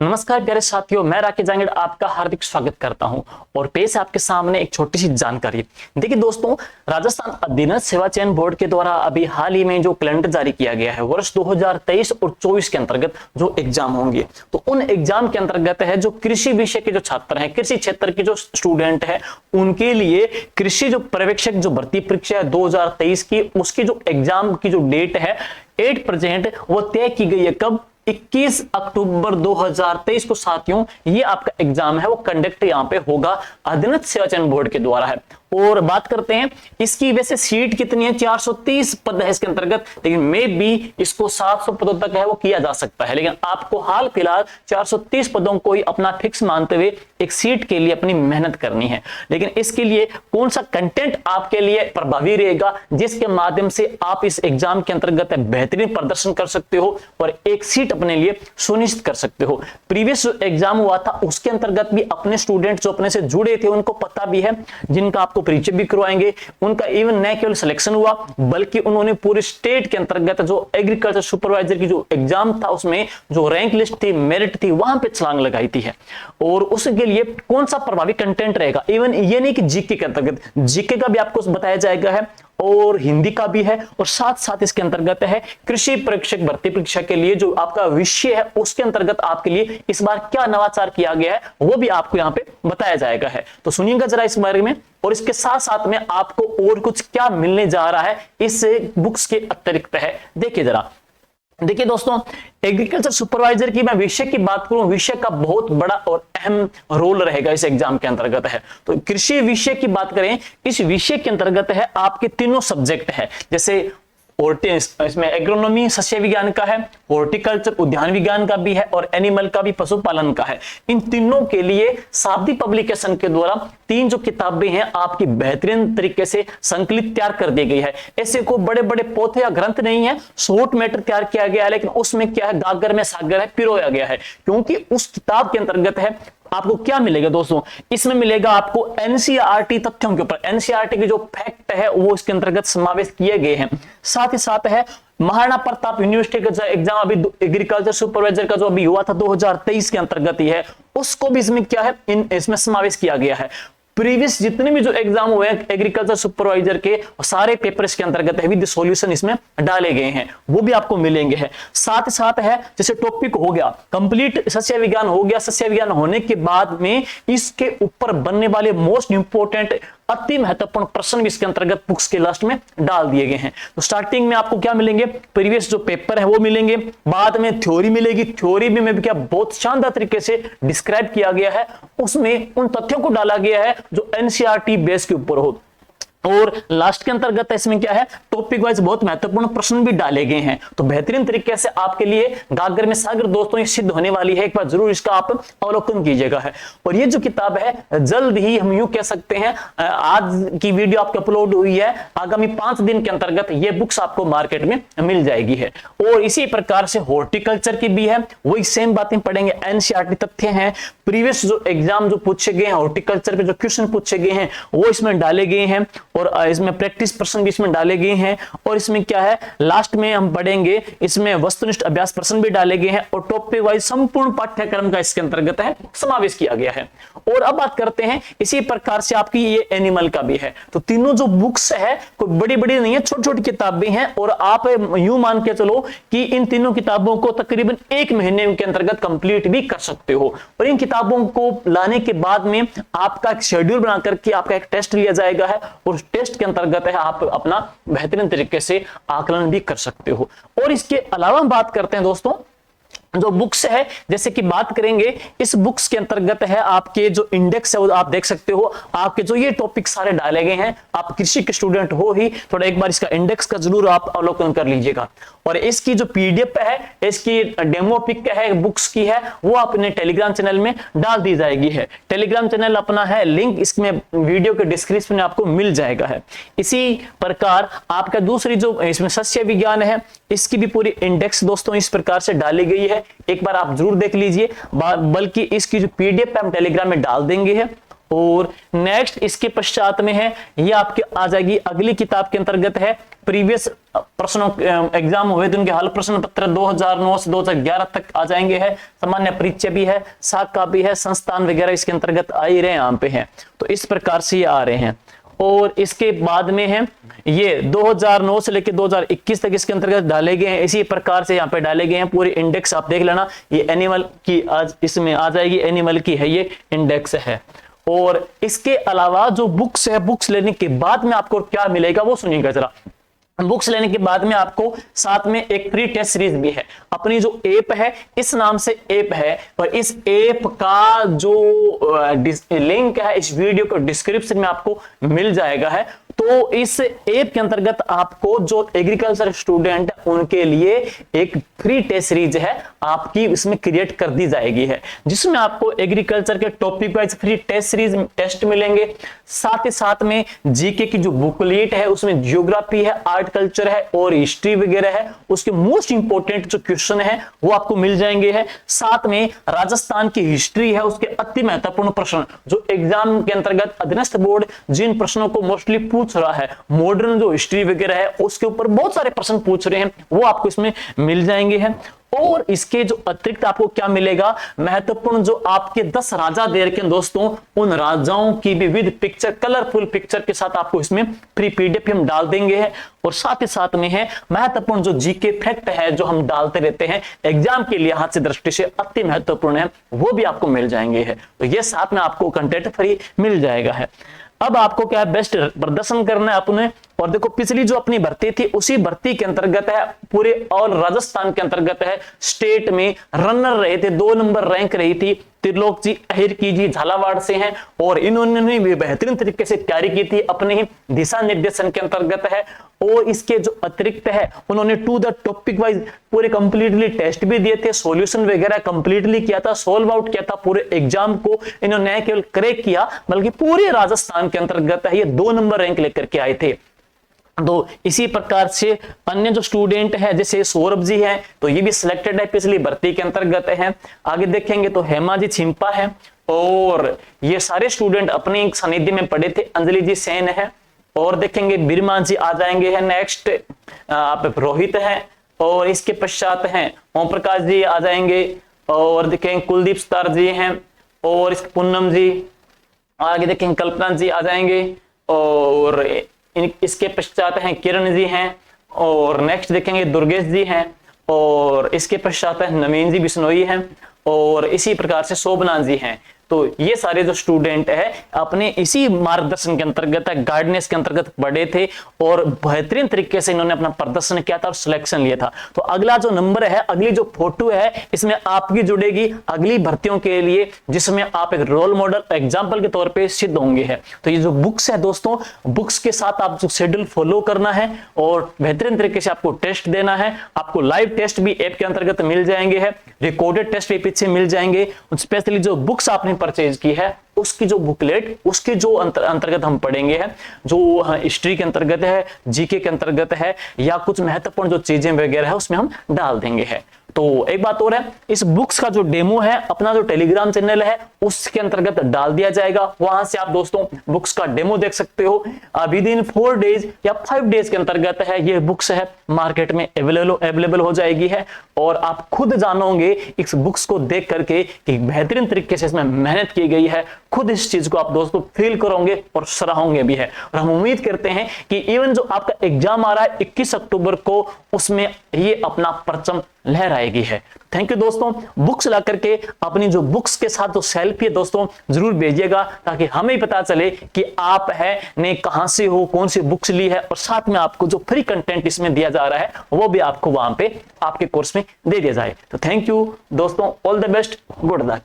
नमस्कार प्यारे साथियों, मैं राकेश जांगड़ आपका हार्दिक स्वागत करता हूं और पेश है आपके सामने एक छोटी सी जानकारी। देखिए दोस्तों, राजस्थान अधीनस्थ सेवा चयन बोर्ड के द्वारा अभी हाल ही में जो कैलेंडर जारी किया गया है वर्ष 2023 और 24 के अंतर्गत जो एग्जाम होंगे, तो उन एग्जाम के अंतर्गत है जो कृषि विषय के जो छात्र हैं, कृषि क्षेत्र के जो स्टूडेंट है, उनके लिए कृषि जो पर्यवेक्षक जो भर्ती परीक्षा है 2023 की, उसकी जो एग्जाम की जो डेट है 8% वो तय की गई है। कब? 21 अक्टूबर 2023 को साथियों ये आपका एग्जाम है वो कंडक्ट यहाँ पे होगा, अधीनस्थ सेवा चयन बोर्ड के द्वारा है। और बात करते हैं इसकी वैसे सीट कितनी है, 430 पद है इसके अंतर्गत, लेकिन मे बी इसको 700 पदों तक है वो किया जा सकता है, लेकिन आपको हाल फिलहाल 430 पदों को ही अपना फिक्स मानते हुए एक सीट के लिए अपनी मेहनत करनी है। लेकिन इसके लिए कौन सा कंटेंट आपके लिए प्रभावी रहेगा जिसके माध्यम से आप इस एग्जाम के अंतर्गत बेहतरीन प्रदर्शन कर सकते हो और एक सीट अपने लिए सुनिश्चित कर सकते हो। प्रीवियस एग्जाम हुआ था उसके अंतर्गत भी अपने स्टूडेंट जो अपने से जुड़े थे उनको पता भी है, जिनका आपको परिचय भी करवाएंगे, उनका इवन न केवल सिलेक्शन हुआ बल्कि उन्होंने पूरे स्टेट के अंतर्गत जो एग्रीकल्चर सुपरवाइजर की जो एग्जाम था उसमें जो रैंक लिस्ट थी, मेरिट थी, वहां पे छलांग लगाई थी है। और उसके लिए कौन सा प्रभावी कंटेंट रहेगा, इवन ये नहीं कि जीके के अंतर्गत, जीके का भी आपको बताया जाएगा है और हिंदी का भी है, और साथ साथ इसके अंतर्गत है कृषि परीक्षक भर्ती परीक्षा के लिए जो आपका विषय है उसके अंतर्गत आपके लिए इस बार क्या नवाचार किया गया है वो भी आपको यहाँ पे बताया जाएगा है। तो सुनिएगा जरा इस बारे में, और इसके साथ साथ में आपको और कुछ क्या मिलने जा रहा है इस बुक्स के अतिरिक्त है, देखिए जरा। देखिए दोस्तों, एग्रीकल्चर सुपरवाइजर की मैं विषय की बात करूं, विषय का बहुत बड़ा और अहम रोल रहेगा इस एग्जाम के अंतर्गत है। तो कृषि विषय की बात करें, इस विषय के अंतर्गत है आपके तीनों सब्जेक्ट है, जैसे इसमें एग्रोनॉमी सस्य विज्ञान का है, हॉर्टिकल्चर उद्यान विज्ञान का भी है और एनिमल का भी पशुपालन का है। इन तीनों के लिए शाब्दिक पब्लिकेशन के द्वारा 3 जो किताबें हैं आपकी बेहतरीन तरीके से संकलित तैयार कर दी गई है। ऐसे को बड़े बड़े पोथे या ग्रंथ नहीं है, शॉर्ट मैटर तैयार किया गया है, लेकिन उसमें क्या है, गागर में सागर है, पिरोया गया है, क्योंकि उस किताब के अंतर्गत है आपको क्या मिलेगा दोस्तों, इसमें मिलेगा आपको एनसीईआरटी तथ्यों के ऊपर, एनसीईआरटी के जो फैक्ट है वो इसके अंतर्गत समावेश किए गए हैं। साथ ही साथ है महाराणा प्रताप यूनिवर्सिटी का एग्जाम अभी एग्रीकल्चर सुपरवाइजर का जो अभी हुआ था 2023 के अंतर्गत ही है, उसको भी इसमें क्या है, इसमें समावेश किया गया है। प्रीवियस जितने भी जो एग्जाम हुए हैं एग्रीकल्चर सुपरवाइजर के सारे पेपर्स के अंतर्गत है विद सॉल्यूशन इसमें डाले गए हैं, वो भी आपको मिलेंगे है। साथ ही साथ है जैसे टॉपिक हो गया कंप्लीट सस्य विज्ञान हो गया, सस्य विज्ञान होने के बाद में इसके ऊपर बनने वाले मोस्ट इंपोर्टेंट अति महत्वपूर्ण प्रश्न भी इसके अंतर्गत बुक्स के लास्ट में डाल दिए गए हैं। तो स्टार्टिंग में आपको क्या मिलेंगे, प्रीवियस जो पेपर है वो मिलेंगे, बाद में थ्योरी मिलेगी, थ्योरी में भी क्या बहुत शानदार तरीके से डिस्क्राइब किया गया है, उसमें उन तथ्यों को डाला गया है जो एनसीईआरटी बेस के ऊपर हो। और लास्ट के अंतर्गत इसमें क्या है, टॉपिक वाइज बहुत महत्वपूर्ण प्रश्न भी डाले गए हैं। तो बेहतरीन तरीके से आपके लिए गागर में सागर दोस्तों ये सिद्ध होने वाली है, एक बार जरूर इसका आप अवलोकन कीजिएगा है। और ये जो किताब है जल्द ही हम यूं कह सकते हैं, आज की वीडियो आपकी अपलोड हुई है, आगामी 5 दिन के अंतर्गत ये बुक्स आपको मार्केट में मिल जाएगी है। और इसी प्रकार से हॉर्टिकल्चर की भी है, वही सेम बातें पढ़ेंगे, एनसीईआरटी तथ्य हैं, प्रीवियस जो एग्जाम जो पूछे गए हैं हॉर्टिकल्चर के जो क्वेश्चन पूछे गए हैं वो इसमें डाले गए हैं, और इसमें प्रैक्टिस प्रश्न भी इसमें डाले गए हैं। और इसमें क्या है, लास्ट में हम पढ़ेंगे इसमें वस्तुनिष्ठ अभ्यास प्रश्न भी डाले गए हैं, और टॉपिक वाइज संपूर्ण पाठ्यक्रम का इसके अंतर्गत है समावेश किया गया है। और अब बात करते हैं इसी प्रकार से आपकी ये एनिमल का भी है। तो तीनों जो बुक्स है कोई बड़ी बड़ी नहीं है, छोटी छोटी किताबें हैं, और आप यूं मान के चलो कि इन तीनों किताबों को तकरीबन 1 महीने के अंतर्गत कंप्लीट भी कर सकते हो। और इन किताबों को लाने के बाद में आपका एक शेड्यूल बना करके आपका एक टेस्ट लिया जाएगा है, और टेस्ट के अंतर्गत है आप अपना बेहतरीन तरीके से आकलन भी कर सकते हो। और इसके अलावा बात करते हैं दोस्तों जो बुक्स है, जैसे कि बात करेंगे इस बुक्स के अंतर्गत है आपके जो इंडेक्स है वो आप देख सकते हो, आपके जो ये टॉपिक सारे डाले गए हैं, आप कृषि के स्टूडेंट हो ही थोड़ा एक बार इसका इंडेक्स का जरूर आप अवलोकन कर लीजिएगा। और इसकी जो पीडीएफ है, इसकी डेमो पिक है बुक्स की है, वो अपने टेलीग्राम चैनल में डाल दी जाएगी है। टेलीग्राम चैनल अपना है, लिंक इसमें वीडियो के डिस्क्रिप्शन में आपको मिल जाएगा है। इसी प्रकार आपका दूसरी जो इसमें सस्य विज्ञान है, इसकी भी पूरी इंडेक्स दोस्तों इस प्रकार से डाली गई है, एक बार आप जरूर देख लीजिए, बल्कि इसकी जो पीडीएफ हम टेलीग्राम में डाल देंगे है। और नेक्स्ट इसके पश्चात में है, ये आपके आ जाएगी अगली किताब के अंतर्गत है प्रीवियस प्रश्नों एग्जाम हुए तो उनके हल प्रश्न पत्र 2009 से 2011 तक आ जाएंगे। है सामान्य परीक्षा भी है, शाखा भी है, संस्थान वगैरह इसके अंतर्गत आ ही रहे यहाँ पे हैं। तो इस प्रकार से ये आ रहे हैं। और इसके बाद में है ये 2009 से लेकर 2021 तक इसके अंतर्गत डाले गए हैं। इसी प्रकार से यहाँ पे डाले गए हैं पूरे इंडेक्स, आप देख लेना। ये एनिमल की आज इसमें आ जाएगी, एनिमल की है ये इंडेक्स है। और इसके अलावा जो बुक्स है, बुक्स लेने के बाद में आपको क्या मिलेगा वो सुनिएगा जरा। बुक्स लेने के बाद में आपको साथ में एक फ्री टेस्ट सीरीज भी है। अपनी जो ऐप है, इस नाम से ऐप है, और इस ऐप का जो लिंक है इस वीडियो को डिस्क्रिप्शन में आपको मिल जाएगा है। तो इस ऐप के अंतर्गत आपको जो एग्रीकल्चर स्टूडेंट उनके लिए एक फ्री टेस्ट सीरीज है आपकी इसमें क्रिएट कर दी जाएगी है, जिसमें आपको एग्रीकल्चर के topic wise free test series test मिलेंगे। साथ ही साथ में जीके की जो बुकलेट है उसमें ज्योग्राफी है, आर्ट कल्चर है और हिस्ट्री वगैरह है, उसके मोस्ट इंपोर्टेंट जो क्वेश्चन है वो आपको मिल जाएंगे है। साथ में राजस्थान की हिस्ट्री है, उसके अति महत्वपूर्ण प्रश्न जो एग्जाम के अंतर्गत अधीनस्थ बोर्ड जिन प्रश्नों को मोस्टली पूछ रहा है, मॉडर्न जो हिस्ट्री वगैरह है उसके ऊपर बहुत सारे प्रश्न पूछ रहे हैं, वो आपको इसमें मिल जाएंगे हैं। और इसके जो अतिरिक्त आपको क्या मिलेगा, महत्वपूर्ण जो आपके 10 राजा दे रखे हैं दोस्तों, उन राजाओं की भी विद पिक्चर, कलरफुल पिक्चर के साथ आपको इसमें फ्री पीडीएफ हम डाल देंगे हैं। और साथ ही साथ में है महत्वपूर्ण जो जीके फैक्ट है जो हम डालते रहते हैं एग्जाम के लिए हाथ से दृष्टि से अति महत्वपूर्ण है, वो भी आपको मिल जाएंगे हैं। तो ये साथ में आपको कंटेंट फ्री मिल जाएगा है। अब आपको क्या है, बेस्ट प्रदर्शन करना है अपने। और देखो पिछली जो अपनी भर्ती थी उसी भर्ती के अंतर्गत है पूरे और राजस्थान के अंतर्गत है स्टेट में रनर रहे थे, 2 नंबर रैंक रही थी त्रिलोक जी अहिर की जी झालावाड़ से हैं, और इन्होंने भी बेहतरीन तरीके से तैयारी की थी अपने ही दिशा निर्देशन के अंतर्गत है। और इसके जो अतिरिक्त है उन्होंने टू द टॉपिक वाइज पूरे कंप्लीटली टेस्ट भी दिए थे, सॉल्यूशन वगैरह कंप्लीटली किया था, सोल्व आउट किया था पूरे एग्जाम को। इन्होंने केवल क्रैक किया बल्कि पूरे राजस्थान के अंतर्गत है ये 2 नंबर रैंक लेकर के आए थे। तो इसी प्रकार से अन्य जो स्टूडेंट है जैसे सौरभ जी हैं तो ये भी सिलेक्टेड है पिछली भर्ती के अंतर्गत है। आगे देखेंगे तो हेमा जी छिंपा है, और ये सारे स्टूडेंट अपनी सानिध्य में पढ़े थे। अंजलि जी सेन है, और देखेंगे बिरमा जी आ जाएंगे है। नेक्स्ट आप रोहित है, और इसके पश्चात हैं ओम प्रकाश जी आ जाएंगे, और देखेंगे कुलदीप स्टार जी हैं, और इसके पूनम जी आगे देखेंगे, कल्पना जी आ जाएंगे, और इसके पश्चात हैं किरण जी हैं, और नेक्स्ट देखेंगे दुर्गेश जी हैं, और इसके पश्चात है नवीन जी बिश्नोई हैं, और इसी प्रकार से शोभना जी हैं। तो ये सारे जो स्टूडेंट है अपने इसी मार्गदर्शन के अंतर्गत गाइडेंस के अंतर्गत पढ़े थे, और बेहतरीन तरीके से इन्होंने अपना प्रदर्शन किया था और सिलेक्शन लिया था। तो अगला जो नंबर है, अगली जो फोटो है इसमें आपकी जुड़ेगी अगली भर्तियों के लिए, जिसमें आप एक रोल मॉडल एग्जाम्पल के तौर पे सिद्ध होंगे है। तो ये जो बुक्स है दोस्तों, बुक्स के साथ आप जो शेड्यूल फॉलो करना है और बेहतरीन तरीके से आपको टेस्ट देना है। आपको लाइव टेस्ट भी ऐप के अंतर्गत मिल जाएंगे है, रिकॉर्डेड टेस्ट भी पीछे मिल जाएंगे। स्पेशली जो बुक्स आपने परचेज की है उसकी जो बुकलेट उसके जो अंतर्गत हम पढ़ेंगे हैं, जो हिस्ट्री के अंतर्गत है, जीके के अंतर्गत है, या कुछ महत्वपूर्ण जो चीजें वगैरह है उसमें हम डाल देंगे है। तो एक बात और है, इस बुक्स का जो डेमो है अपना जो टेलीग्राम चैनल है उसके अंतर्गत डाल दिया जाएगा। वहां से आप दोस्तों बुक्स का डेमो देख सकते हो। विद इन 4 डेज या 5 डेज के अंतर्गत है ये बुक्स है मार्केट में अवेलेबल हो जाएगी है, और आप खुद जानोगे इस बुक्स को देख करके कि बेहतरीन तरीके से इसमें मेहनत की गई है। खुद इस चीज को आप दोस्तों फील करोगे और सराहोगे भी है। और हम उम्मीद करते हैं कि इवन जो आपका एग्जाम आ रहा है 21 अक्टूबर को, उसमें ये अपना परचम लहराएगी है। थैंक यू दोस्तों। बुक्स ला करके अपनी जो बुक्स के साथ जो सेल्फी है दोस्तों जरूर भेजिएगा, ताकि हमें पता चले कि आप है ने कहां से हो, कौन सी बुक्स ली है, और साथ में आपको जो फ्री कंटेंट इसमें दिया जा रहा है वो भी आपको वहां पे आपके कोर्स में दे दिया जाए। तो थैंक यू दोस्तों, all the best, good luck.